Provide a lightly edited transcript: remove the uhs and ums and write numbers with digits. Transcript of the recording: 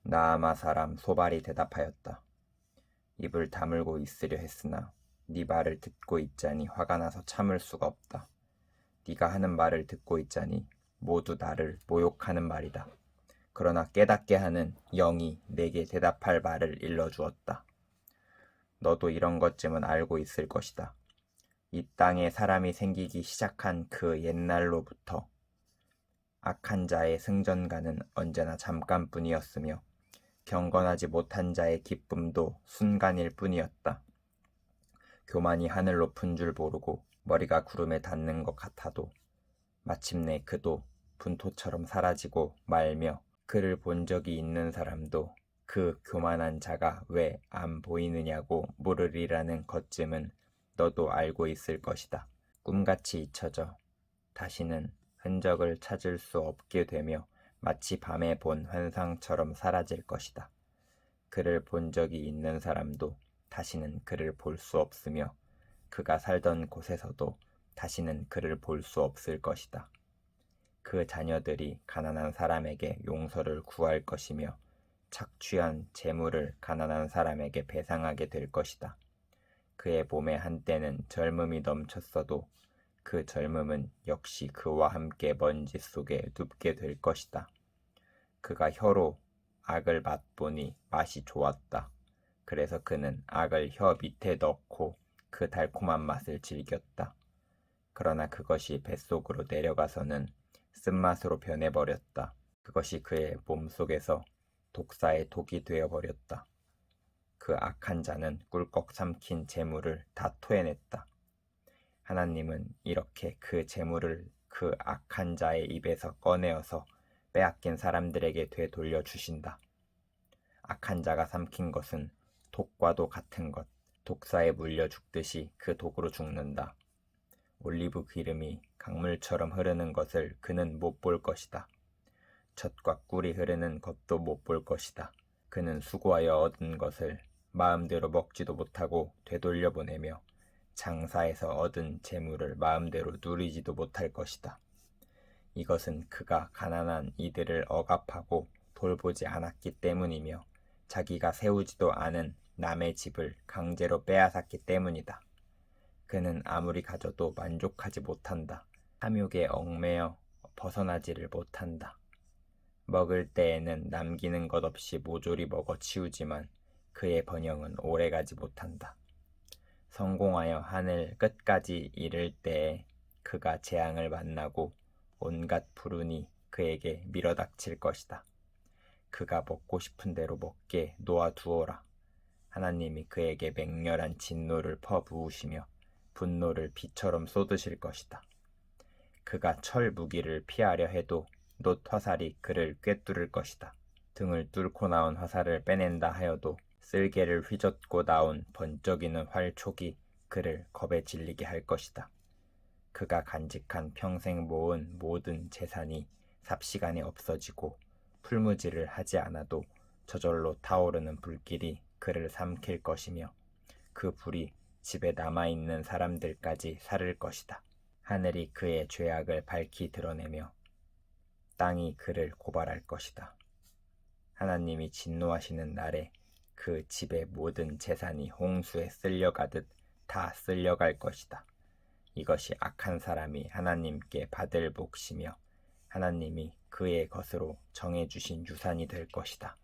나아마 사람 소발이 대답하였다. 입을 다물고 있으려 했으나 네 말을 듣고 있자니 화가 나서 참을 수가 없다. 네가 하는 말을 듣고 있자니 모두 나를 모욕하는 말이다. 그러나 깨닫게 하는 영이 내게 대답할 말을 일러주었다. 너도 이런 것쯤은 알고 있을 것이다. 이 땅에 사람이 생기기 시작한 그 옛날로부터 악한 자의 승전가는 언제나 잠깐뿐이었으며 경건하지 못한 자의 기쁨도 순간일 뿐이었다. 교만이 하늘 높은 줄 모르고 머리가 구름에 닿는 것 같아도 마침내 그도 분토처럼 사라지고 말며 그를 본 적이 있는 사람도 그 교만한 자가 왜 안 보이느냐고 물으리라는 것쯤은 너도 알고 있을 것이다. 꿈같이 잊혀져 다시는 흔적을 찾을 수 없게 되며 마치 밤에 본 환상처럼 사라질 것이다. 그를 본 적이 있는 사람도 다시는 그를 볼 수 없으며 그가 살던 곳에서도 다시는 그를 볼 수 없을 것이다. 그 자녀들이 가난한 사람에게 용서를 구할 것이며 착취한 재물을 가난한 사람에게 배상하게 될 것이다. 그의 몸에 한때는 젊음이 넘쳤어도 그 젊음은 역시 그와 함께 먼지 속에 눕게 될 것이다. 그가 혀로 악을 맛보니 맛이 좋았다. 그래서 그는 악을 혀 밑에 넣고 그 달콤한 맛을 즐겼다. 그러나 그것이 뱃속으로 내려가서는 쓴맛으로 변해버렸다. 그것이 그의 몸속에서 독사의 독이 되어버렸다. 그 악한 자는 꿀꺽 삼킨 재물을 다 토해냈다. 하나님은 이렇게 그 재물을 그 악한 자의 입에서 꺼내어서 빼앗긴 사람들에게 되돌려 주신다. 악한 자가 삼킨 것은 독과도 같은 것, 독사에 물려 죽듯이 그 독으로 죽는다. 올리브 기름이 강물처럼 흐르는 것을 그는 못 볼 것이다. 젖과 꿀이 흐르는 것도 못 볼 것이다. 그는 수고하여 얻은 것을 마음대로 먹지도 못하고 되돌려 보내며 장사에서 얻은 재물을 마음대로 누리지도 못할 것이다. 이것은 그가 가난한 이들을 억압하고 돌보지 않았기 때문이며 자기가 세우지도 않은 남의 집을 강제로 빼앗았기 때문이다. 그는 아무리 가져도 만족하지 못한다. 탐욕에 얽매여 벗어나지를 못한다. 먹을 때에는 남기는 것 없이 모조리 먹어 치우지만 그의 번영은 오래가지 못한다. 성공하여 하늘 끝까지 이를 때에 그가 재앙을 만나고 온갖 불운이 그에게 밀어닥칠 것이다. 그가 먹고 싶은 대로 먹게 놓아두어라. 하나님이 그에게 맹렬한 진노를 퍼부으시며 분노를 비처럼 쏟으실 것이다. 그가 철 무기를 피하려 해도 놋 화살이 그를 꿰뚫을 것이다. 등을 뚫고 나온 화살을 빼낸다 하여도 쓸개를 휘젓고 나온 번쩍이는 활촉이 그를 겁에 질리게 할 것이다. 그가 간직한 평생 모은 모든 재산이 삽시간에 없어지고 풀무지를 하지 않아도 저절로 타오르는 불길이 그를 삼킬 것이며 그 불이 집에 남아있는 사람들까지 사를 것이다. 하늘이 그의 죄악을 밝히 드러내며 땅이 그를 고발할 것이다. 하나님이 진노하시는 날에 그 집의 모든 재산이 홍수에 쓸려가듯 다 쓸려갈 것이다. 이것이 악한 사람이 하나님께 받을 몫이며 하나님이 그의 것으로 정해주신 유산이 될 것이다.